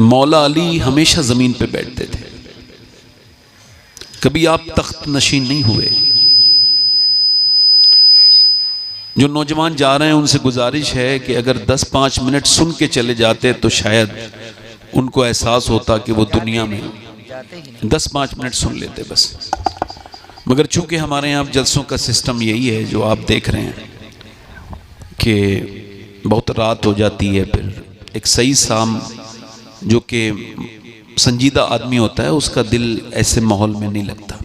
मौला अली हमेशा ज़मीन पे बैठते थे, कभी आप तख्त नशीन नहीं हुए। जो नौजवान जा रहे हैं उनसे गुजारिश है कि अगर 10-5 मिनट सुन के चले जाते तो शायद उनको एहसास होता कि वो दुनिया में 10-5 मिनट सुन लेते बस। मगर चूंकि हमारे यहाँ जलसों का सिस्टम यही है जो आप देख रहे हैं कि बहुत रात हो जाती है, फिर एक सही शाम जो कि संजीदा आदमी होता है उसका दिल ऐसे माहौल में नहीं लगता।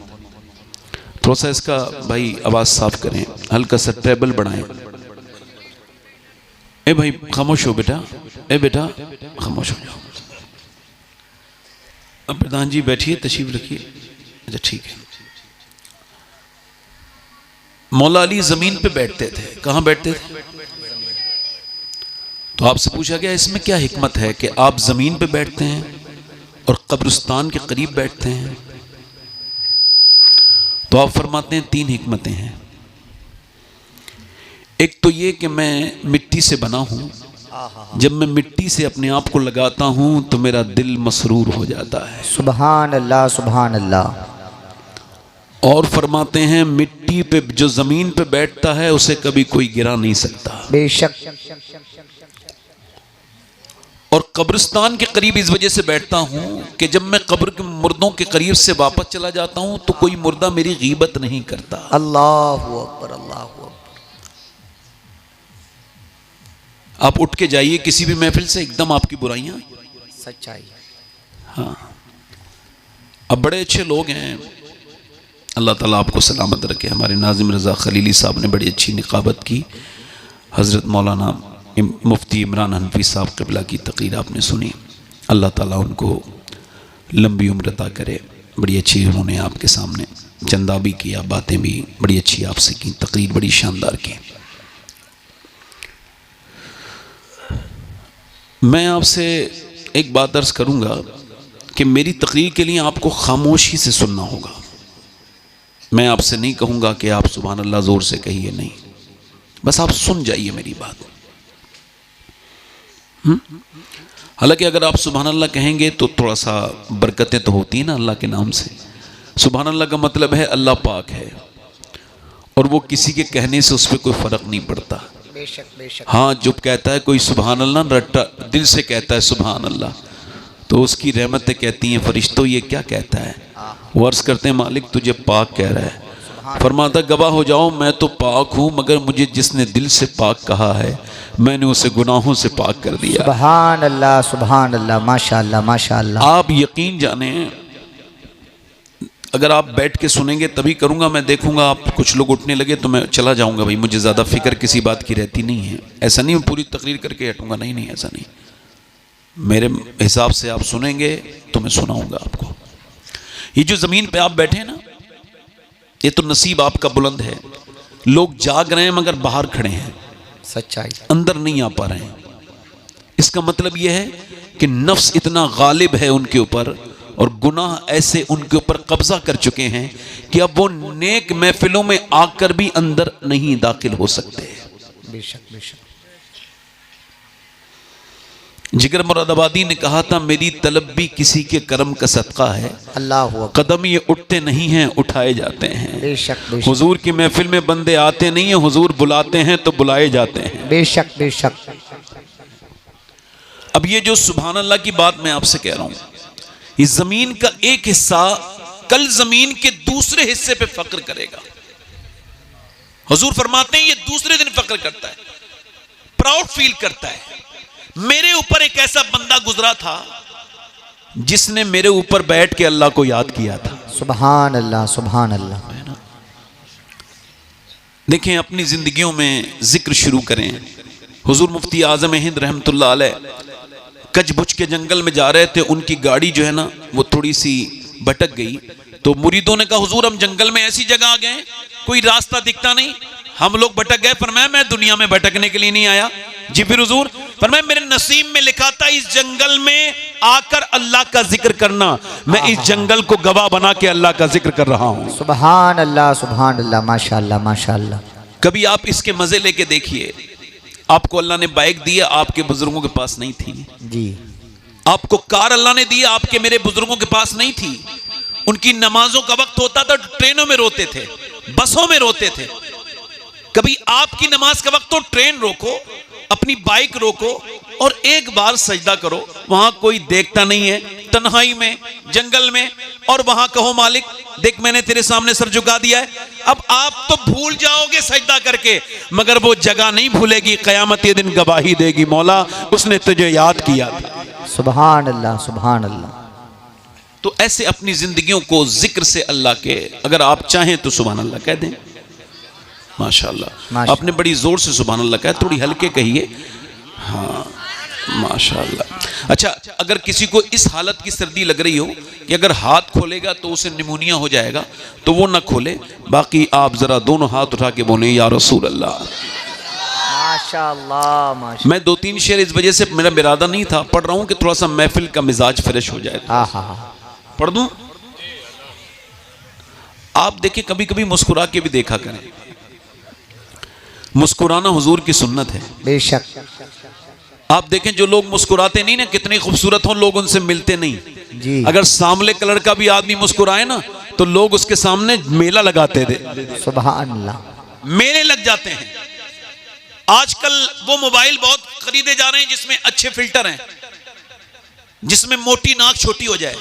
थोड़ा सा इसका भाई आवाज़ साफ करें, हल्का सा टेबल बढ़ाएं। ए भाई खामोश हो बेटा, ए बेटा खामोश हो जाओ। अब प्रधान जी बैठिए, तशरीफ रखिए। अच्छा ठीक है। मौला अली ज़मीन पे बैठते थे। कहाँ बैठते थे? तो आपसे पूछा गया इसमें क्या हिकमत है कि आप ज़मीन पे बैठते हैं और कब्रिस्तान के करीब बैठते हैं? तो आप फरमाते हैं 3 हिकमतें हैं। एक तो ये कि मैं मिट्टी से बना हूं, जब मैं मिट्टी से अपने आप को लगाता हूं तो मेरा दिल मसरूर हो जाता है। सुभान अल्लाह, सुभान अल्लाह। और फरमाते हैं मिट्टी पे जो ज़मीन पे बैठता है उसे कभी कोई गिरा नहीं सकता। बेशक। और कब्रिस्तान के करीब इस वजह से बैठता हूं कि जब मैं कब्र के मुर्दों के करीब से वापस चला जाता हूं तो कोई मुर्दा मेरी गीबत नहीं करता। अल्लाहु अकबर, अल्लाहु अकबर। आप उठ के जाइए किसी भी महफिल से, एकदम आपकी बुराइयां सच्चाई। हाँ, अब बड़े अच्छे लोग हैं, अल्लाह ताला आपको सलामत रखे। हमारे नाज़िम रज़ा खलीली साहब ने बड़ी अच्छी निकाबत की। हज़रत मौलाना मुफ्ती इमरान हनफी साहब क़िबला की तक़रीर आपने सुनी, अल्लाह ताला उनको लंबी उम्र अता करे। बड़ी अच्छी उन्होंने आपके सामने चंदा भी किया, बातें भी बड़ी अच्छी आपसे की, तक़रीर बड़ी शानदार की। मैं आपसे एक बात अर्ज़ करूँगा कि मेरी तक़रीर के लिए आपको खामोशी से सुनना होगा। मैं आपसे नहीं कहूँगा कि आप सुभान अल्लाह ज़ोर से कहिए, नहीं, बस आप सुन जाइए मेरी बात। हालांकि अगर आप सुभान अल्लाह कहेंगे तो थोड़ा सा बरकतें तो होती हैं ना अल्लाह के नाम से। सुभान अल्लाह का मतलब है अल्लाह पाक है और वो किसी के कहने से उस पर कोई फ़र्क नहीं पड़ता। बेशक, बेशक। हाँ, जो कहता है कोई सुभान अल्लाह रट्टा दिल से कहता है सुभान अल्लाह, तो उसकी रहमतें कहती हैं फरिश्तों ये क्या कहता है। वो अर्ज़ करते हैं मालिक तुझे पाक कह रहा है। फरमाता गवाह हो जाओ मैं तो पाक हूँ, मगर मुझे जिसने दिल से पाक कहा है मैंने उसे गुनाहों से पाक कर दिया। सुभान अल्लाह, सुभान अल्लाह, माशाअल्लाह, माशाअल्लाह। आप यकीन जाने, अगर आप बैठ के सुनेंगे तभी करूँगा, मैं देखूँगा आप कुछ लोग उठने लगे तो मैं चला जाऊँगा। भाई मुझे ज़्यादा फिक्र किसी बात की रहती नहीं है। ऐसा नहीं मैं पूरी तकरीर करके हटूँगा, नहीं नहीं ऐसा नहीं। मेरे हिसाब से आप सुनेंगे तो मैं सुनाऊँगा आपको। ये जो ज़मीन पे आप बैठे हैं ना, ये तो नसीब आपका बुलंद है। लोग जाग रहे हैं मगर बाहर खड़े हैं, सच्चाई, अंदर नहीं आ पा रहे हैं। इसका मतलब यह है कि नफ्स इतना गालिब है उनके ऊपर और गुनाह ऐसे उनके ऊपर कब्जा कर चुके हैं कि अब वो नेक महफिलों में आकर भी अंदर नहीं दाखिल हो सकते। बेशक, बेशक। जिगर मुरादाबादी ने कहा था मेरी तलब भी किसी के करम का सदका है, अल्लाह कदम ये उठते नहीं हैं उठाए जाते हैं। बेशक, बेशक। हुजूर की महफिल में बंदे आते नहीं हैं, हुजूर बुलाते हैं तो बुलाए जाते हैं। बेशक, बेशक। अब ये जो सुभान अल्लाह की बात मैं आपसे कह रहा हूं, इस जमीन का एक हिस्सा कल जमीन के दूसरे हिस्से पे फक्र करेगा। हुजूर फरमाते हैं ये दूसरे दिन फक्र करता है, प्राउड फील करता है। मेरे ऊपर एक ऐसा बंदा गुजरा था जिसने मेरे ऊपर बैठ के अल्लाह को याद किया था। सुभान अल्लाह, सुभान अल्लाह। देखें अपनी जिंदगियों में जिक्र शुरू करें। हुजूर मुफ्ती आजम हिंद रहमतुल्लाह अलैह कचबुच के जंगल में जा रहे थे, उनकी गाड़ी जो है ना वो थोड़ी सी भटक गई, तो मुरीदों ने कहा हुजूर हम जंगल में ऐसी जगह आ गए कोई रास्ता दिखता नहीं, हम लोग भटक गए। फरमाया मैं दुनिया में भटकने के लिए नहीं आया। जी फिर हुजूर? फरमाया मेरे नसीब में लिखा था इस जंगल में आकर अल्लाह का जिक्र करना, मैं इस जंगल को गवाह बना के अल्लाह का जिक्र कर रहा हूं। सुभान अल्लाह, सुभान अल्लाह, माशाअल्लाह, माशाअल्लाह। कभी आप इसके मजे लेके देखिए। आपको अल्लाह ने बाइक दी है, आपके बुजुर्गों के पास नहीं थी। जी। आपको कार अल्लाह ने दी, आपके मेरे बुजुर्गों के पास नहीं थी। उनकी नमाजों का वक्त होता था, ट्रेनों में रोते थे, बसों में रोते थे। कभी आपकी नमाज का वक्त हो, ट्रेन रोको, अपनी बाइक रोको और एक बार सजदा करो। वहां कोई देखता नहीं है, तन्हाई में, जंगल में, और वहां कहो मालिक देख मैंने तेरे सामने सर झुका दिया है। अब आप तो भूल जाओगे सजदा करके, मगर वो जगह नहीं भूलेगी, कयामत के दिन गवाही देगी, मौला उसने तुझे याद किया था। सुभान अल्लाह, सुभान अल्लाह। तो ऐसे अपनी जिंदगियों को जिक्र से अल्लाह के, अगर आप चाहें तो सुभान अल्लाह कह दें। माशाअल्लाह, आपने बड़ी जोर से सुभान अल्लाह कहा, थोड़ी हल्के कहिए। हाँ माशाअल्लाह। अच्छा, अगर किसी को इस हालत की सर्दी लग रही हो कि अगर हाथ खोलेगा तो उसे निमोनिया हो जाएगा, तो वो ना खोले, बाकी आप जरा दोनों हाथ उठा के बोले या रसूल अल्लाह। माशाअल्लाह, माशाअल्लाह। मैं 2-3 शेर इस वजह से, मेरा इरादा नहीं था, पढ़ रहा हूं कि थोड़ा सा महफिल का मिजाज फ्रेश हो जाए। पढ़ दूं? आप देखिए, कभी कभी मुस्कुरा के भी देखा करें। मुस्कुराना हुजूर की सुन्नत है। बेशक। आप देखें जो लोग मुस्कुराते नहीं ना, कितनी खूबसूरत हो, लोग उनसे मिलते नहीं जी। अगर सांवले कलर का भी आदमी मुस्कुराए ना तो लोग उसके सामने मेला लगाते थे। सुभान अल्लाह, मेले लग जाते हैं। आजकल वो मोबाइल बहुत खरीदे जा रहे हैं जिसमें अच्छे फिल्टर हैं, जिसमें मोटी नाक छोटी हो जाए।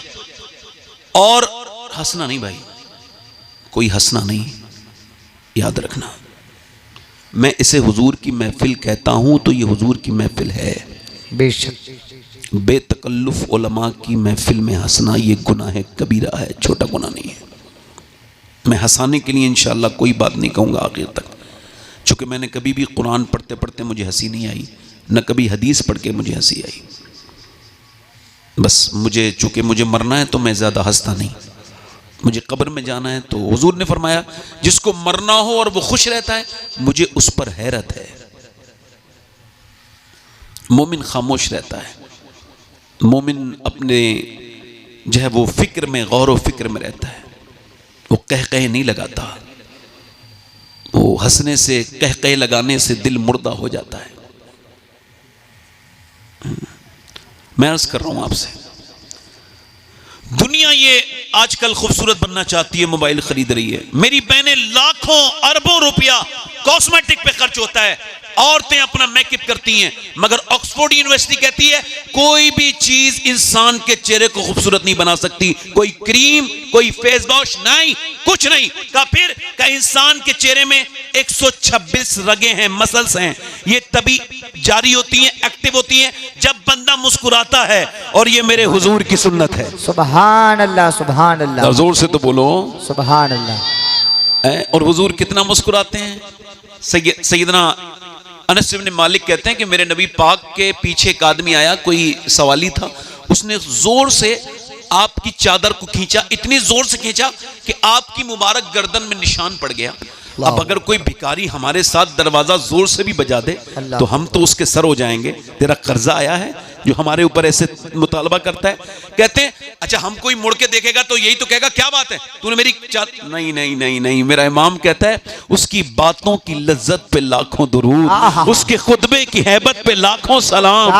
और हंसना नहीं भाई, कोई हंसना नहीं, याद रखना। मैं इसे हुजूर की महफिल कहता हूं तो ये हुजूर की महफिल है। बेशक। बेतकल्लुफ उलमा की महफिल में हंसना ये गुनाह है, कबीरा है, छोटा गुनाह नहीं है। मैं हंसाने के लिए इंशाअल्लाह कोई बात नहीं कहूँगा आखिर तक, चूँकि मैंने कभी भी कुरान पढ़ते पढ़ते मुझे हंसी नहीं आई, न कभी हदीस पढ़ के मुझे हंसी आई। बस मुझे, चूँकि मुझे मरना है तो मैं ज़्यादा हंसता नहीं, मुझे कब्र में जाना है। तो हुजूर ने फरमाया जिसको मरना हो और वो खुश रहता है, मुझे उस पर हैरत है। मोमिन खामोश रहता है, मोमिन अपने जो है वो फिक्र में, गौर व फिक्र में रहता है, वो कह नहीं लगाता। वो हंसने से, कह लगाने से दिल मुर्दा हो जाता है। मैं अर्ज कर रहा हूं आपसे, दुनिया ये आजकल खूबसूरत बनना चाहती है, मोबाइल खरीद रही है। मेरी बहनें लाखों अरबों रुपया कॉस्मेटिक पे खर्च होता है, औरतें अपना मेकअप करती हैं, मगर ऑक्सफोर्ड यूनिवर्सिटी कहती है कोई भी चीज इंसान के चेहरे को खूबसूरत नहीं बना सकती। कोई क्रीम, कोई फेस वॉश, नहीं, कुछ नहीं। का फिर का इंसान के चेहरे में 126 रगें हैं, मसल्स हैं, ये तभी जारी होती हैं, एक्टिव होती हैं जब बंदा मुस्कुराता है। और ये मेरे हुजूर की सुन्नत है। सुभान अल्लाह, सुभान अल्लाह। जोर से तो बोलो सुभान अल्लाह। और हुजूर कितना मुस्कुराते हैं। सैयदना अनस इब्न मालिक कहते हैं कि मेरे नबी पाक के पीछे एक आदमी आया, कोई सवाली था, उसने जोर से आपकी चादर को खींचा, इतनी जोर से खींचा कि आपकी मुबारक गर्दन में निशान पड़ गया। अब अगर कोई भिखारी हमारे साथ दरवाजा जोर से भी बजा दे तो हम तो उसके सर हो जाएंगे। तेरा कर्जा आया है जो हमारे ऊपर ऐसे मुतालबा करता है। कहते हैं अच्छा, हम कोई मुड़ के देखेगा तो यही तो कहेगा क्या बात है तूने मेरी नहीं नहीं नहीं नहीं, मेरा इमाम कहता है उसकी बातों की लज्जत पे लाखों दुरूद, उसके खुतबे की हैबत पे लाखों सलाम,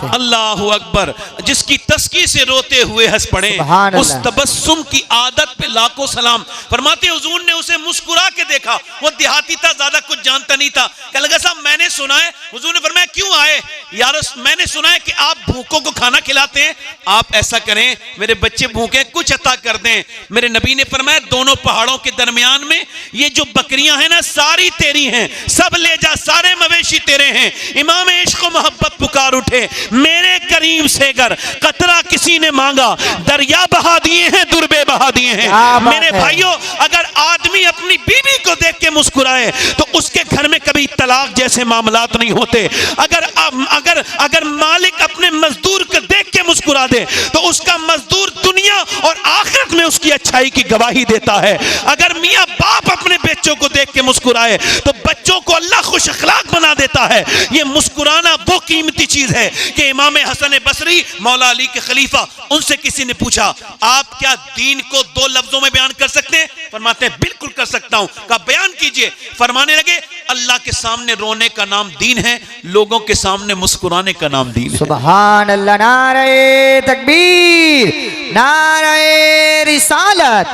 अल्लाहु अकबर। जिसकी तस्की से रोते हुए हंस पड़े, उस तबस्सुम की आदत पे लाखों सलाम। फरमाते हुजूर ने उसे मुस्कुरा के देखा, वो देहाती था, ज्यादा कुछ जानता नहीं था। कहने लगा साहब मैंने सुना है, हुजूर ने फरमाया क्यों आए यार, मैंने सुना है कि आप भूखों को खाना खिलाते हैं, आप ऐसा करें मेरे बच्चे भूखे, कुछ अता कर दें। मेरे नबी ने फरमाया दोनों पहाड़ों के दरमियान में ये जो बकरियां हैं ना सारी तेरी हैं, सब ले जा, सारे मवेशी तेरे हैं। इमाम इश्क व मोहब्बत पुकार उठे, मेरे करीम से अगर कतरा किसी ने मांगा, दरिया बहा दिए हैं, दुर्बे बहा दिए हैं। मेरे भाइयों, अगर आदमी अपनी बीवी को देख के मुस्कुराए तो उसके घर में कभी तलाक जैसे मामलात नहीं होते। अगर मालिक अपने मजदूर को देख के मुस्कुरा दे तो उसका मजदूर दुनिया दुनिया और आखिरत में उसकी अच्छाई की गवाही देता है। अगर मियाँ बाप अपने बच्चों को देख के मुस्कुराए तो बच्चों को अल्लाह खुश अखलाक बना देता है। ये मुस्कुराना वो कीमती चीज है कि इमाम हसन बसरी मौला अली के खलीफा, उनसे किसी ने पूछा आप क्या दीन को 2 लफ्जों में बयान कर सकते हैं? फरमाते हैं बिल्कुल कर सकता हूं। कहा बयान कीजिए। फरमाने लगे अल्लाह के सामने रोने का नाम दीन है, लोगों के सामने मुस्कुराने का नाम दीन है। सुभान अल्लाह, नारे तकबीर, नारे रिसालत,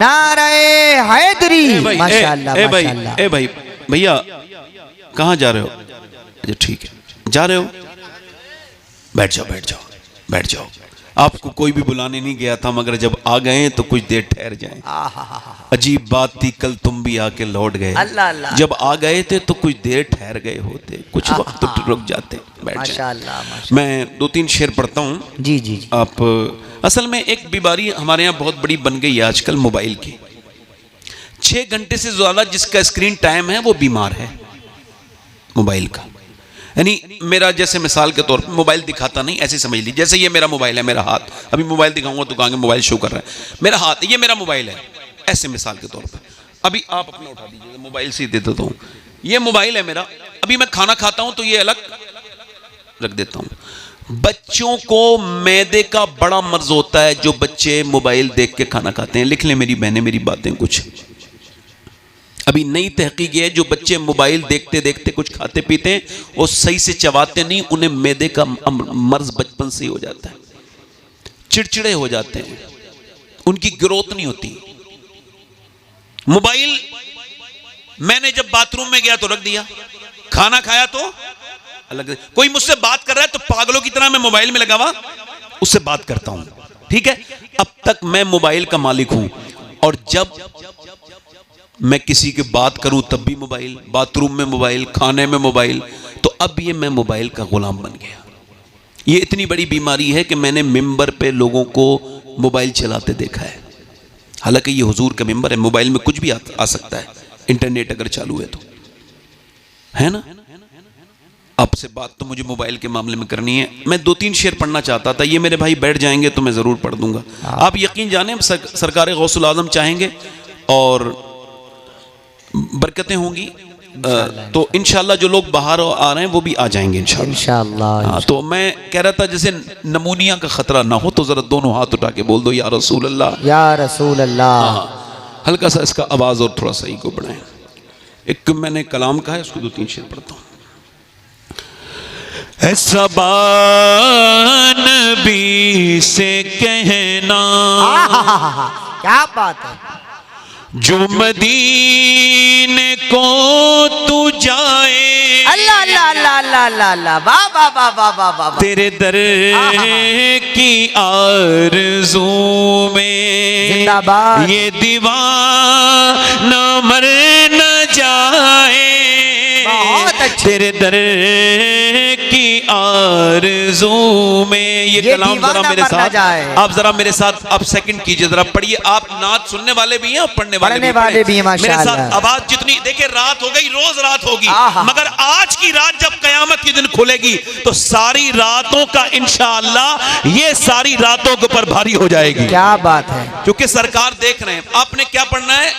नारे हैदरी। माशाअल्लाह माशाअल्लाह। ए भाई भैया कहाँ जा रहे हो? अच्छा ठीक है, जा रहे हो, बैठ जाओ बैठ जाओ बैठ जाओ। आपको कोई भी बुलाने नहीं गया था, मगर जब आ गए तो कुछ देर ठहर जाएं। अजीब बात थी, कल तुम भी आके लौट गए। अल्लाह अल्लाह। जब आ गए थे तो कुछ देर ठहर गए होते, कुछ वक्त तो रुक जाते। बैठ माशाअल्लाह। मैं 2-3 शेर पढ़ता हूँ। जी जी जी। आप असल में एक बीमारी हमारे यहाँ बहुत बड़ी बन गई है आजकल, मोबाइल की। 6 घंटे से ज़्यादा जिसका स्क्रीन टाइम है वो बीमार है मोबाइल का। यानी मेरा जैसे मिसाल के तौर पे मोबाइल दिखाता नहीं, ऐसे समझ लीजिए जैसे ये मेरा मोबाइल है, मेरा हाथ, अभी मोबाइल दिखाऊंगा तो कहेंगे मोबाइल शो कर रहा है, मेरा हाथ ये मेरा मोबाइल है, ऐसे मिसाल के तौर पे। अभी आप अपना उठा दीजिए, मोबाइल से दे देता हूँ, ये मोबाइल है मेरा। अभी मैं खाना खाता हूँ तो ये अलग रख देता हूँ। बच्चों को मैदे का बड़ा मर्ज होता है, जो बच्चे मोबाइल देख के खाना खाते हैं। लिख लें मेरी बहनें मेरी बातें कुछ। अभी नई तहकीक है, जो बच्चे मोबाइल देखते देखते कुछ खाते पीते हैं वो सही से चबाते नहीं, उन्हें मैदे का मर्ज बचपन से ही हो जाता है, चिड़चिड़े हो जाते हैं, उनकी ग्रोथ नहीं होती। मोबाइल मैंने जब बाथरूम में गया तो रख दिया, खाना खाया तो अलग। कोई मुझसे बात कर रहा है तो पागलों की तरह मैं मोबाइल में लगा हुआ उससे बात करता हूं, ठीक है। अब तक मैं मोबाइल का मालिक हूं, और जब मैं किसी की बात करूं तब भी मोबाइल, बाथरूम में मोबाइल, खाने में मोबाइल, तो अब ये मैं मोबाइल का गुलाम बन गया। ये इतनी बड़ी बीमारी है कि मैंने मिंबर पे लोगों को मोबाइल चलाते देखा है। हालांकि ये हुजूर का मिंबर है, मोबाइल में कुछ भी आ सकता है, इंटरनेट अगर चालू है तो, है ना। आपसे बात तो मुझे मोबाइल के मामले में करनी है। मैं 2-3 शेर पढ़ना चाहता था, ये मेरे भाई बैठ जाएंगे तो मैं ज़रूर पढ़ दूंगा। आप यकीन जाने सरकार गौसुल आज़म चाहेंगे और बरकतें होंगी तो इंशाल्लाह जो लोग बाहर आ रहे हैं वो भी आ जाएंगे इंशाल्लाह। तो मैं कह रहा था जैसे नमूनिया का खतरा ना हो तो जरा दोनों हाथ उठा के बोल दो या रसूल अल्लाह, या रसूल अल्लाह। हल्का सा इसका आवाज़ और थोड़ा सही को बढ़ाएं। एक मैंने कलाम का है, उसको 2-3 शेर पढ़ता हूँ। नबी से कहना, क्या बात है, जो मदीने को तू जाए, अल्लाह अल्लाह अल्लाह अल्लाह अल्लाह अल्लाह, वाह वाह वाह वाह वाह वाह। तेरे दर की आरज़ू में जिंदाबाद। ये दीवाना मर न जाए, तेरे दर की आरज़ू में। ये कलाम जरा मेरे साथ, आप जरा मेरे साथ आप सेकंड कीजिए, जरा पढ़िए। आप नात सुनने वाले भी हैं और पढ़ने वाले भी हैं मेरे साथ। आवाज जितनी, देखिए रात हो गई, रोज रात होगी, मगर आज की रात जब कयामत के दिन खुलेगी तो सारी रातों का इंशाअल्लाह ये सारी रातों के ऊपर भारी हो जाएगी। क्या बात है, क्योंकि सरकार देख रहे हैं। आपने क्या पढ़ना है?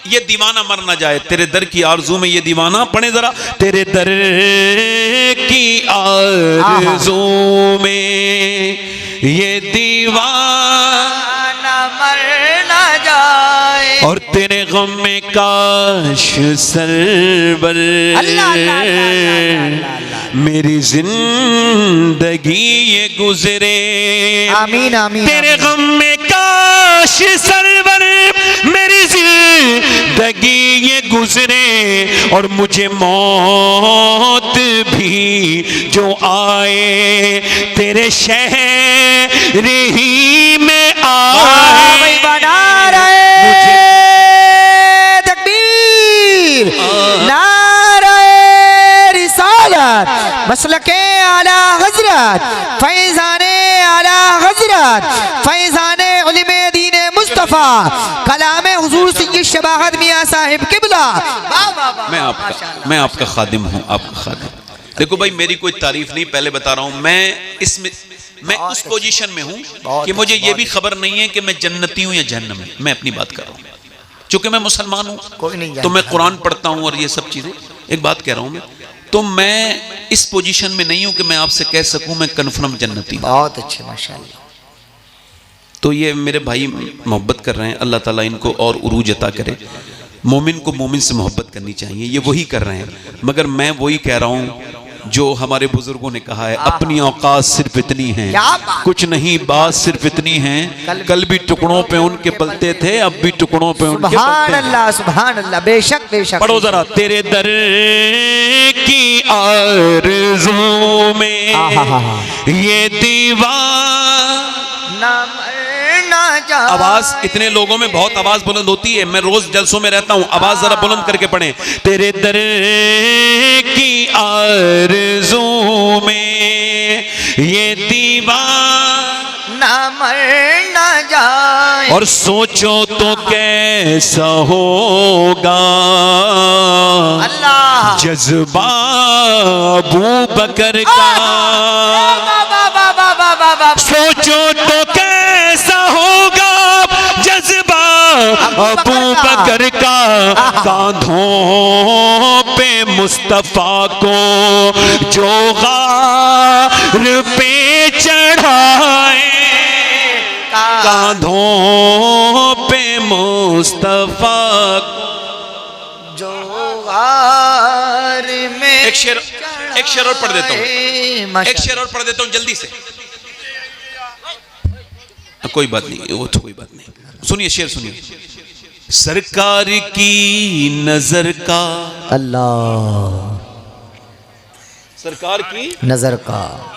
ये दीवाना मर ना जाए, तेरे दर की आरज़ू में। ये दीवाना पढ़े जरा, तेरे दर की आरज़ू में ये दीवाना मर ना जाए, और तेरे गम में काश सरवर मेरी जिंदगी ये गुजरे। आमीन आमीन। तेरे गम में काश सरवर मेरी जिंदगी ये गुजरे, और मुझे मौत भी जो आए तेरे शहर ही में आए। बना रहे तकबीर, नारे रिसालत, मसलके आला हजरत, फैजाने आला हजरत, फैजाने उलमे दीन मुस्तफ़ा, कलाम हुजूर सैयद शबाहत मियां साहिब किबला। मैं आपका खादिम हूँ, आपका खादिम। देखो भाई, मेरी कोई तारीफ नहीं, पहले बता रहा हूँ। मैं उस पोजीशन में हूं कि मुझे ये भी खबर नहीं है कि मैं जन्नती हूं या जहन्नमी। मैं अपनी बात कर रहा हूं, चूंकि मैं मुसलमान हूं कोई नहीं तो मैं कुरान पढ़ता हूं और ये सब चीजें। एक बात कह रहा हूं मैं, तो मैं इस पोजीशन में नहीं हूं कि मैं आपसे कह सकूं मैं कन्फर्म जन्नती हूं। बहुत अच्छे माशाल्लाह। तो ये मेरे भाई मोहब्बत कर रहे हैं, अल्लाह ताला इनको और उरूज अता करे। मोमिन को मोमिन से मोहब्बत करनी चाहिए, ये वही कर रहे हैं। मगर मैं वही कह रहा हूँ जो हमारे बुजुर्गों ने कहा है, अपनी औकात सिर्फ इतनी है, कुछ नहीं बात सिर्फ इतनी है। कल भी टुकड़ों पे उनके पलते थे, अब भी टुकड़ों पे उनके सुभान पलते अल्लाह, सुभान अल्लाह। बेशक बेशक। पढ़ो जरा। तेरे दर की आरज़ू में ये दीवाना आवाज, इतने लोगों में बहुत आवाज बुलंद होती है। मैं रोज जलसों में रहता हूं, आवाज जरा बुलंद करके पढ़ें। तेरे दर की आरज़ू में ये दीवाना मर ना जाए, और सोचो तो कैसा होगा अल्लाह जज्बा अबू बकर का। सोचो तो कैसा होगा जज्बा अबू बकर का, कांधों पे मुस्तफा को जो गार पे चढ़ाए, कांधों पे मुस्तफा जो गार में। एक शेर और पढ़ देता हूँ, एक शेर और पढ़ देता हूँ जल्दी से। कोई बात नहीं, वो तो कोई बात नहीं। सुनिए शेर सुनिए। सरकार की नजर का, अल्लाह सरकार की नजर का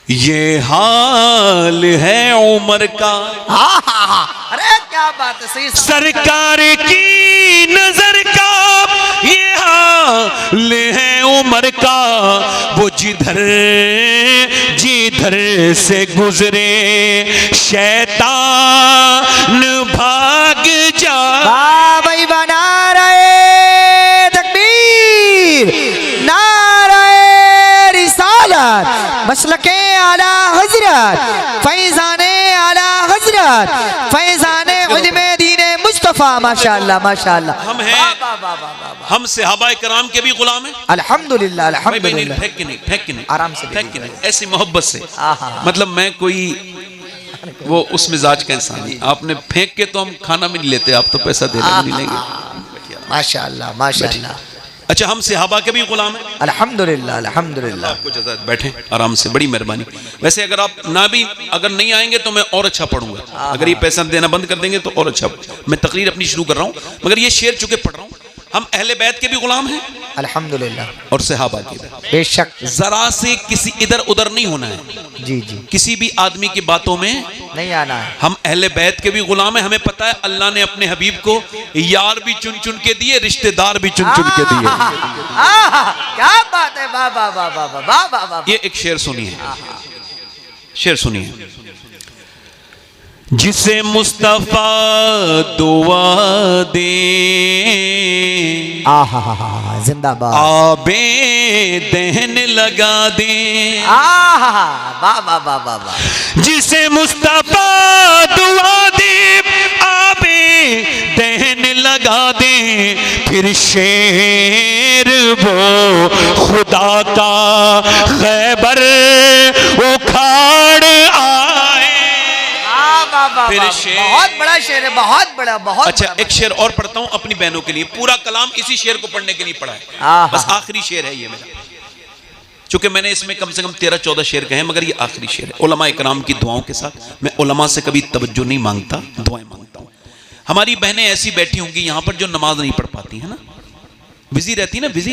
ये हाल है उमर का। अरे क्या बात है, सही। सरकार की नजर का ये हाल है उमर का, वो जिधर से गुजरे शैतान भाग जा। भाई बना रहे तकबीर, नारे रिसालत, मसलके आला हजरत, फैजाने आला हजरत, फैजाने उलमे दीने मुस्तफा। माशाअल्लाह माशाअल्लाह। हम हैं, हम सहाबा कराम के भी गुलाम हैं। अल्हम्दुलिल्लाह अल्हम्दुलिल्लाह। फेंक के नहीं, आराम से फेंक के नहीं, ऐसी मोहब्बत से। मतलब मैं कोई वो उस मिजाज का इंसान नहीं। आपने फेंक के तो हम खाना भी नहीं लेते, आप तो पैसा देने भी नहीं लेंगे। माशाअल्लाह माशाअल्लाह। अच्छा, हम सहाबा के भी गुलाम हैं। अल्हम्दुलिल्लाह अल्हम्दुलिल्लाह। आपको जज़ात, बैठे आराम से, बड़ी मेहरबानी। वैसे अगर आप ना भी अगर नहीं आएंगे तो मैं और अच्छा पढ़ूंगा। अगर ये पैसा देना बंद कर देंगे तो और अच्छा। मैं तकरीर अपनी शुरू कर रहा हूँ, मगर ये शेर चुके पढ़ रहा हूँ। हम अहले बैत के भी गुलाम हैं अल्हम्दुलिल्लाह, और सहाबा के भी। बेशक। जरा से किसी इधर उधर नहीं होना है, जी जी, किसी भी आदमी की बातों में नहीं आना है। हम अहले बैत के भी गुलाम हैं। हमें पता है अल्लाह ने अपने हबीब को यार भी चुन चुन के दिए, रिश्तेदार भी चुन चुन के दिए। क्या बात है, वाह वाह वाह वाह वाह वाह वाह। ये एक शेर सुनिए, शेर सुनिए। जिसे मुस्तफा दुआ दे, आहा जिंदाबाद, आबे दहन लगा दे। आहा वाह वाह वाह वाह वाह। जिसे मुस्तफा दुआ दे, आबे दहन लगा दे, फिर शेर वो खुदा का खैबर उखाड़ आए। फिर शेर, बहुत बड़ा शेर है, बहुत बड़ा, बहुत। अच्छा, एक शेर और पढ़ता हूं अपनी बहनों के लिए। पूरा कलाम इसी शेर को पढ़ने के लिए पढ़ा है, बस आखिरी शेर है ये मेरा। चूंकि मैंने इसमें कम से कम 13-14 शेर कहे, मगर ये आखिरी शेर है। उलमा इकराम की दुआओं के साथ। मैं उलमा से कभी तवज्जो नहीं मांगता, दुआएं मांगता हूं। हमारी बहनें ऐसी बैठी होंगी यहाँ पर जो नमाज नहीं पढ़ पाती है ना, बिजी रहती है ना, बिजी।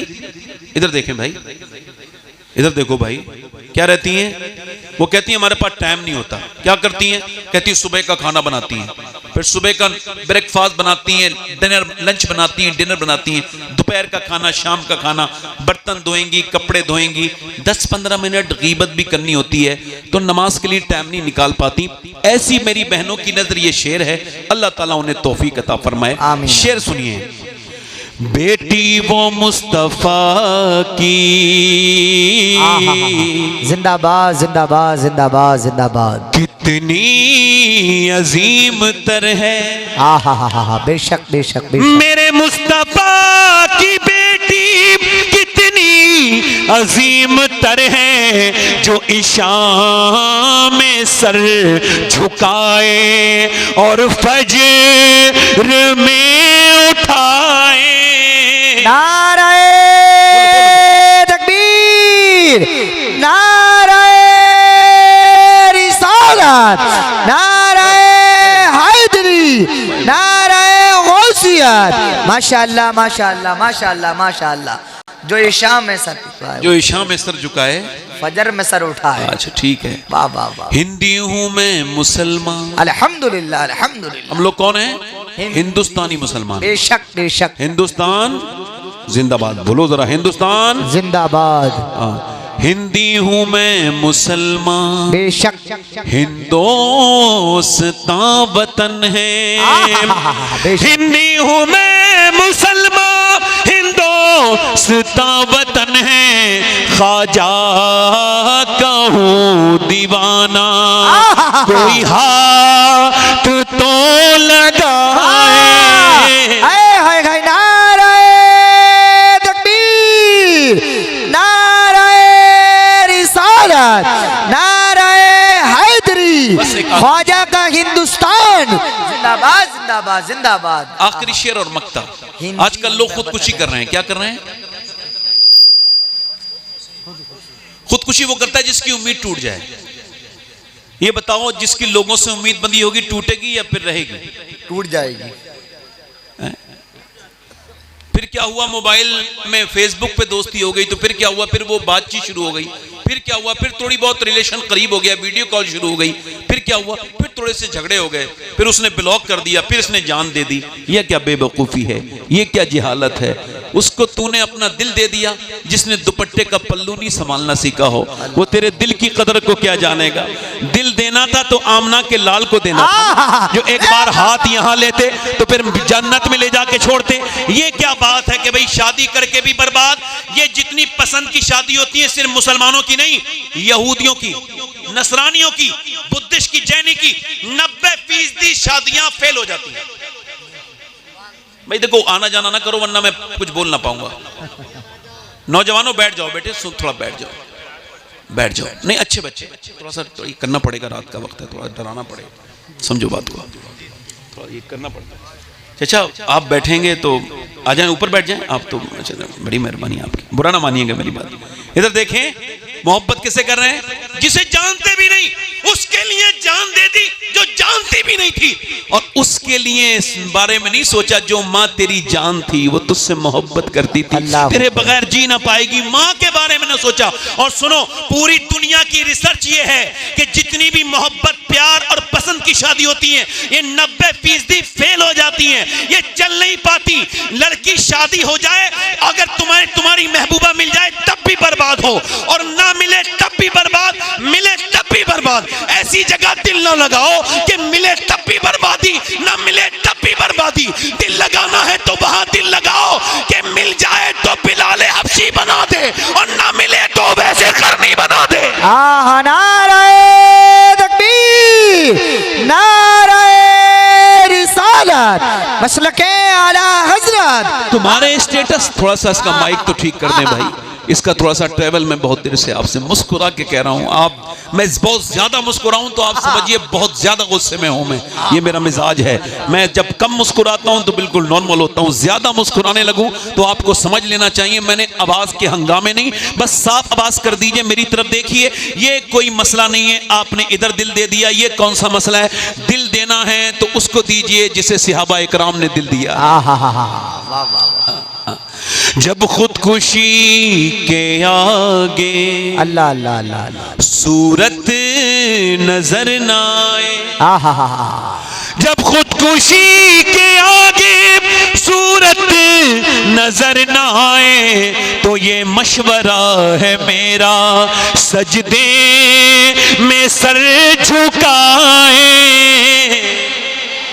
इधर देखें भाई, इधर देखो भाई, क्या रहती हैं वो? कहती हैं हमारे पास टाइम नहीं होता। क्या करती हैं? कहती हैं सुबह का खाना बनाती हैं, फिर सुबह का ब्रेकफास्ट बनाती हैं, डिनर लंच बनाती हैं, डिनर बनाती हैं, दोपहर का खाना, शाम का खाना, बर्तन धोएंगी, कपड़े धोएंगी, 10-15 मिनट गीबत भी करनी होती है, तो नमाज के लिए टाइम नहीं निकाल पाती। ऐसी मेरी बहनों की नजर ये शेर है। अल्लाह ताला उन्हें तौफीक अता फरमाए। शेर सुनिए। बेटी वो मुस्तफा की। जिंदाबाद जिंदाबाद जिंदाबाद जिंदाबाद। कितनी अजीम तर है। बेशक बेशक बेशक। मेरे मुस्तफा की बेटी कितनी अजीम तर है, जो इशा में सर झुकाए और फजर में उठाए। नारे तकबीर, नारे रिसालत, नारे हैदरी, नारे गौसियत। माशाअल्लाह माशाअल्लाह माशाअल्लाह माशाअल्लाह। जो इशा में सर झुकाए, जो इशा में सर झुकाए, फजर में सर उठाए। अच्छा ठीक है। वाह वाह वाह। हिंदी हूँ मैं मुसलमान। अल्हम्दुलिल्लाह अल्हम्दुलिल्लाह। हम लोग कौन है? हिंदुस्तानी मुसलमान। बेशक बेशक। हिंदुस्तान जिंदाबाद। बोलो जरा, हिंदुस्तान जिंदाबाद। हिंदी हूँ मैं मुसलमान, बेशक। हिंदुस्तान वतन है। हिंदी हूँ मैं मुसलमान, हिंदुस्तान वतन है। ख्वाजा का हूँ दीवाना, कोई हाथ तो लगाए। ख्वाजा का हिंदुस्तान जिंदाबाद जिंदाबाद जिंदाबाद। आखिरी शेर और मक्ता। आजकल लोग खुदकुशी कर रहे हैं। क्या कर रहे हैं? खुदकुशी वो करता है जिसकी उम्मीद टूट जाए। ये बताओ, जिसकी लोगों से उम्मीद बंधी होगी, टूटेगी या फिर रहेगी? टूट जाएगी। फिर क्या हुआ? मोबाइल में फेसबुक पे दोस्ती हो गई, तो फिर क्या हुआ? फिर वो बातचीत शुरू हो गई। फिर क्या हुआ? फिर थोड़ी बहुत रिलेशन करीब हो गया, वीडियो कॉल शुरू हो गई। फिर क्या हुआ? फिर थोड़े से झगड़े हो गए, फिर उसने ब्लॉक कर दिया, फिर इसने जान दे दी। यह क्या बेवकूफ़ी है, ये क्या जिहालत है। उसको तूने अपना दिल दे दिया। जिसने दुपट्टे का पल्लू नहीं संभालना सीखा हो, वो तेरे दिल की कदर को क्या जानेगा। दिल देना था तो आमना के लाल को देना था, जो एक बार हाथ यहाँ लेते तो फिर जन्नत में ले जाके छोड़ते। ये क्या बात है कि भाई शादी करके भी बर्बाद। ये जितनी पसंद की शादी होती है सिर्फ मुसलमानों की नहीं, यहूदियों की, नसरानियों की, बुद्धिस्ट की, जैनी की 90% शादियां फेल हो जाती हैं। भाई देखो, आना जाना ना करो वरना मैं कुछ बोल ना पाऊंगा। नौजवानों बैठ जाओ बेटे, थोड़ा बैठ जाओ, बैठ जाओ। नहीं अच्छे बच्चे, थोड़ा सा तो ये करना पड़ेगा, रात का वक्त है, थोड़ा डराना पड़ेगा। समझो बात को, थोड़ा ये करना पड़ेगा। अच्छा आप बैठेंगे तो आ जाएं, ऊपर बैठ जाएं आप तो। अच्छा बड़ी मेहरबानी आपकी, बुरा ना मानिएगा मेरी बात। इधर देखें, मोहब्बत किसे कर रहे हैं? जिसे जानते भी नहीं उसके लिए जान दे दी, जो जानती भी नहीं थी। और उसके लिए इस बारे में नहीं सोचा, जो माँ तेरी जान थी, वो तुझसे मोहब्बत करती थी, तेरे बगैर जी ना पाएगी, माँ के बारे में ना सोचा। और सुनो, पूरी दुनिया की रिसर्च ये है कि जितनी भी मोहब्बत, प्यार और पसंद की शादी होती है, ये 90% फेल हो जाती है, ये चल नहीं पाती। लड़की शादी हो जाए, अगर तुम्हारी महबूबा मिल जाए तब भी बर्बाद हो, और ना मिले तब भी बर्बाद, मिले तब भी बर्बाद। ऐसी जगह दिल ना लगाओ कि मिले तब भी बर्बादी, ना मिले तब भी बर्बादी। दिल लगाना है तो वहां दिल लगाओ कि मिल जाए तो बिलाले हबशी बना दे, और ना मिले तो वैसे करनी बना दे। नारे तकबीर, नारे रिसालत, मसलके आला हजरत। तुम्हारे स्टेटस, थोड़ा सा इसका माइक तो ठीक कर दें भाई, इसका थोड़ा सा ट्रेवल। मैं बहुत देर से आपसे मुस्कुरा के कह रहा हूँ, मैं बहुत ज्यादा मुस्कुराऊं तो आप समझिए बहुत ज्यादा गुस्से में हूं मैं। ये मेरा मिजाज है। मैं जब कम मुस्कुराता हूं तो बिल्कुल नॉर्मल होता हूं, ज्यादा मुस्कुराने लगूं तो आपको समझ लेना चाहिए मैंने आवाज के हंगामे नहीं, बस साफ आवाज कर दीजिए, मेरी तरफ देखिए। ये कोई मसला नहीं है, आपने इधर दिल दे दिया, ये कौन सा मसला है। दिल देना है तो उसको दीजिए जिसे सहाबा इकराम ने दिल दिया। जब खुदकुशी के आगे अल्लाह अल्लाह अल्लाह सूरत नजर ना आए, जब खुदकुशी के आगे सूरत नजर ना आए, तो ये मशवरा है मेरा, सजदे में सर झुकाए।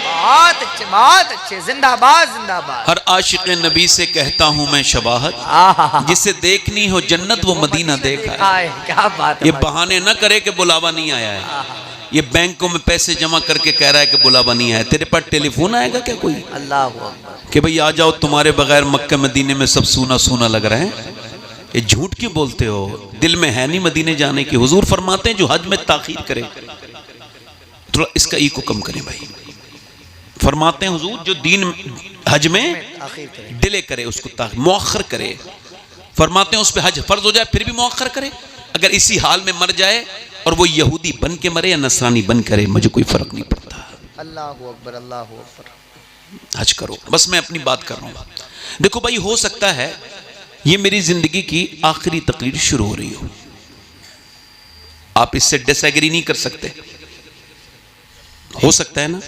बहुत अच्छे बहुत अच्छे, जिंदाबाद जिंदाबाद। हर आशिक नबी से कहता हूं मैं शबाहत, आहा, जिसे देखनी हो जन्नत वो मदीना देखा है। आए, क्या बात है ये भाई। बहाने ना करे कि बुलावा नहीं आया है। ये बैंकों में पैसे जमा करके कह रहा है कि बुलावा नहीं आया। तेरे पास टेलीफोन आएगा क्या कोई अल्लाह अकबर। कि भाई आ जाओ, तुम्हारे बगैर मक्का मदीने में सब सूना सूना लग रहे हैं? ये झूठ क्यों बोलते हो? दिल में है नहीं मदीने जाने की। हुजूर फरमाते हैं जो हज में ताखीर करे, थोड़ा इसका ईको कम करें भाई। फरमाते हैं हुजूर जो दीन हज में डिले करे, उसको मुअख्खर करे। फरमाते हैं उस पर हज फर्ज हो जाए फिर भी मुअख्खर करे। अगर इसी हाल में मर जाए और वो यहूदी बन के मरे या नसरानी बन करे, मुझे कोई फर्क नहीं पड़ता। अल्लाह अकबर, अल्लाह अकबर। हज करो। बस मैं अपनी बात कर रहा हूँ। देखो भाई, हो सकता है ये मेरी जिंदगी की आखिरी तकरीर शुरू हो रही हो, आप इससे डिसएग्री नहीं कर सकते, हो सकता है ना।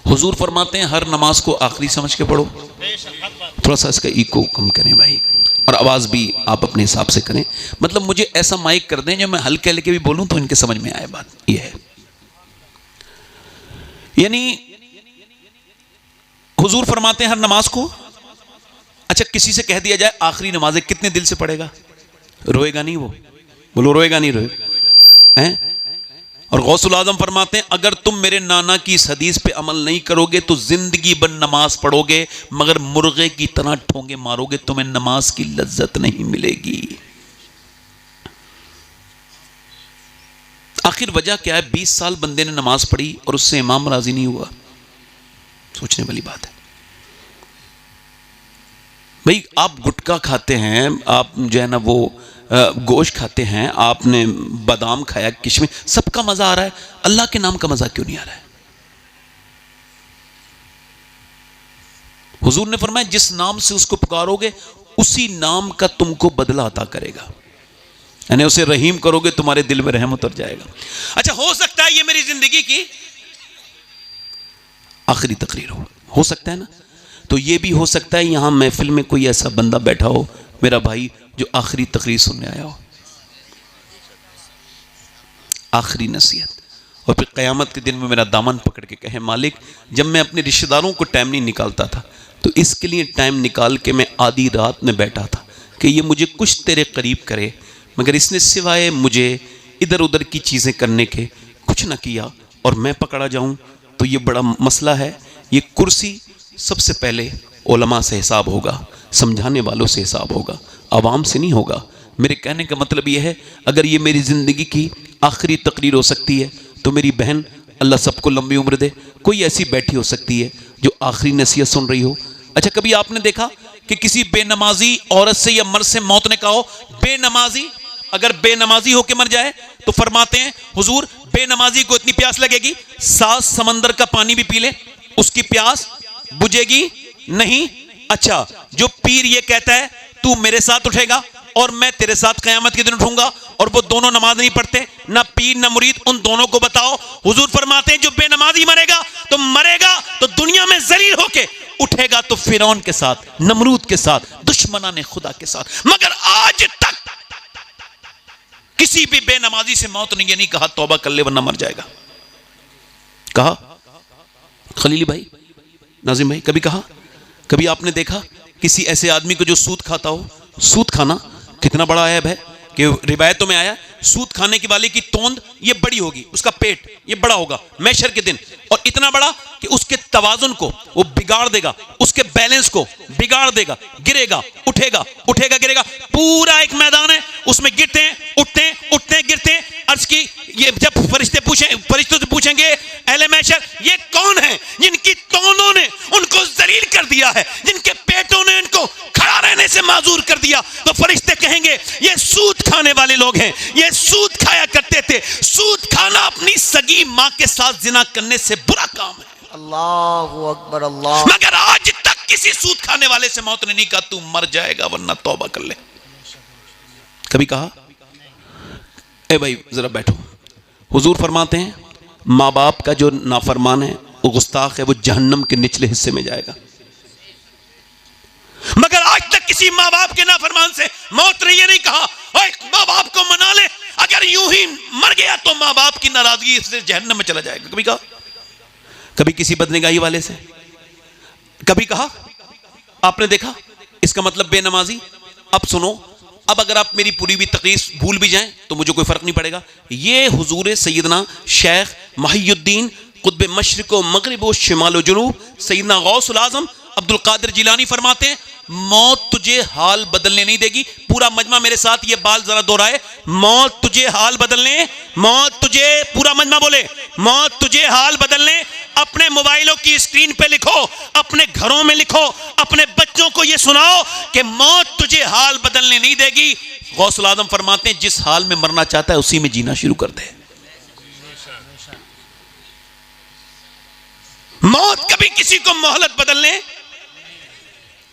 हुजूर फरमाते हैं हर नमाज को आखिरी समझ के पढ़ो। थोड़ा सा इसका इको कम करें भाई, और आवाज भी आप अपने हिसाब से करें। मतलब मुझे ऐसा माइक कर दें जो मैं हल्के हल्के भी बोलूं तो इनके समझ में आए। बात यह है, यानी हुजूर फरमाते हैं हर नमाज को। अच्छा, किसी से कह दिया जाए आखिरी नमाज है, कितने दिल से पढ़ेगा? रोएगा नहीं वो? बोलो रोएगा नहीं? रोएगा हैं? और गौसुल आजम फरमाते हैं अगर तुम मेरे नाना की इस हदीस पे अमल नहीं करोगे तो जिंदगी भर नमाज पढ़ोगे मगर मुर्गे की तरह ठोंगे मारोगे, तुम्हें नमाज की लज्जत नहीं मिलेगी। आखिर वजह क्या है? 20 साल बंदे ने नमाज पढ़ी और उससे इमाम राजी नहीं हुआ। सोचने वाली बात है भाई। आप गुटखा खाते हैं, आप जो है ना वो गोश्त खाते हैं, आपने बादाम खाया, किशमिश, सबका मजा आ रहा है, अल्लाह के नाम का मजा क्यों नहीं आ रहा है? हुजूर ने फरमाया जिस नाम से उसको पुकारोगे उसी नाम का तुमको बदला अता करेगा। यानी उसे रहीम करोगे तुम्हारे दिल में रहम उतर जाएगा। अच्छा, हो सकता है ये मेरी जिंदगी की आखिरी तकरीर हो सकता है ना। तो ये भी हो सकता है यहां महफिल में कोई ऐसा बंदा बैठा हो मेरा भाई जो आखिरी तकरीर सुनने आया हो, आखिरी नसीहत, और फिर क़यामत के दिन में मेरा दामन पकड़ के कहे मालिक जब मैं अपने रिश्तेदारों को टाइम नहीं निकालता था तो इसके लिए टाइम निकाल के मैं आधी रात में बैठा था कि ये मुझे कुछ तेरे करीब करे, मगर इसने सिवाय मुझे इधर उधर की चीज़ें करने के कुछ ना किया और मैं पकड़ा जाऊं तो ये बड़ा मसला है। ये कुर्सी सबसे पहले उलमा से हिसाब होगा, समझाने वालों से हिसाब होगा, आवाम से नहीं होगा। मेरे कहने का मतलब यह है अगर ये मेरी ज़िंदगी की आखिरी तकरीर हो सकती है तो मेरी बहन अल्लाह सबको लंबी उम्र दे, कोई ऐसी बैठी हो सकती है जो आखिरी नसीहत सुन रही हो। अच्छा, कभी आपने देखा कि किसी बेनमाजी औरत से या मर्द से मौत ने कहा हो बेनमाजी, अगर बेनमाजी होके मर जाए तो फरमाते हैं हुजूर बेनमाजी को इतनी प्यास लगेगी 7 समंदर का पानी भी पी ले उसकी प्यास बुझेगी नहीं। अच्छा, जो पीर ये कहता है तू मेरे साथ उठेगा और मैं तेरे साथ क़यामत के दिन उठूंगा और वो दोनों नमाज नहीं पढ़ते, ना पीर ना मुरीद, उन दोनों को बताओ। हुजूर फरमाते हैं जो बेनमाजी मरेगा तो दुनिया में जलील होके उठेगा तो फिरौन के साथ, नमरूद के साथ, दुश्मनाने खुदा के साथ। मगर आज तक किसी भी बेनमाजी से मौत ने नहीं कहा तौबा कर ले वरना मर जाएगा। कहा खलीली भाई, नाजिम भाई, कभी कहा? कभी आपने देखा किसी ऐसे आदमी को जो सूद खाता हो? सूद खाना कितना बड़ा ऐब है कि रिवायतों में आया सूद खाने की वाले की तोंद ये बड़ी होगी, उसका पेट ये बड़ा होगा मैशर के दिन, और इतना बड़ा कि उसके तवाजुन को वो बिगाड़ देगा, उसके बैलेंस को बिगाड़ देगा, गिरेगा उठेगा, उठेगा गिरेगा। पूरा एक मैदान है, उसमें गिरते हैं उठते हैं, उठते हैं गिरते हैं। अर्ज की ये जब फरिश्तों से पूछेंगे अहले मैशर ये कौन है जिनकी तोंदों ने उनको जलील कर दिया है, जिनके पेटों ने इनको खड़ा रहने से माजूर कर दिया, तो फरिश्ते कहेंगे ये सूद खाने वाले लोग हैं, ये सूद खाया करते थे। सूद खाना अपनी सगी मां के साथ जिना करने से बुरा काम है। अल्लाहु अकबर, अल्लाह। मगर आज तक किसी सूद खाने वाले से मौत ने नहीं कहा तू मर जाएगा वरना तौबा कर ले। कभी कहा? ए भाई जरा बैठो। हुजूर फरमाते हैं माँ बाप का जो नाफरमान है वो गुस्ताख है, वो जहन्नम के निचले हिस्से में जाएगा। मगर आज तक किसी माँ बाप के नाफरमान से मौत ने ये नहीं कहा ओए माँ बाप को मना ले, अगर यूं ही मर गया तो माँ बाप की नाराजगी से जहन्नम में चला जाएगा। कभी कहा? कभी किसी बदनिगाही वाले से कभी कहा, आपने देखा, इसका मतलब बेनमाजी। अब सुनो, अब अगर आप मेरी पूरी भी तकरीर भूल भी जाएं तो मुझे कोई फर्क नहीं पड़ेगा। ये हुजूर सैयदना शेख महियुद्दीन कुतुब मशरिक व मगरिब व शिमाल व जुनूब सैयदना गौसुल आजम अब्दुल कादिर जिलानी फरमाते हैं, मौत तुझे हाल बदलने नहीं देगी। पूरा मजमा मेरे साथ ये बाल जरा दोहराए, मौत तुझे हाल बदलने, मौत तुझे, पूरा मजमा बोले, मौत तुझे हाल बदलने। अपने मोबाइलों की स्क्रीन पे लिखो, अपने घरों में लिखो, अपने बच्चों को ये सुनाओ कि मौत तुझे हाल बदलने नहीं देगी। गौसुल आजम फरमाते हैं, जिस हाल में मरना चाहता है उसी में जीना शुरू कर दे। मौत कभी किसी को मोहलत बदलने,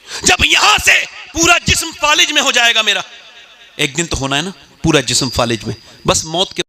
जब यहां से पूरा जिस्म फालिज में हो जाएगा मेरा, एक दिन तो होना है ना पूरा जिस्म फालिज में, बस मौत के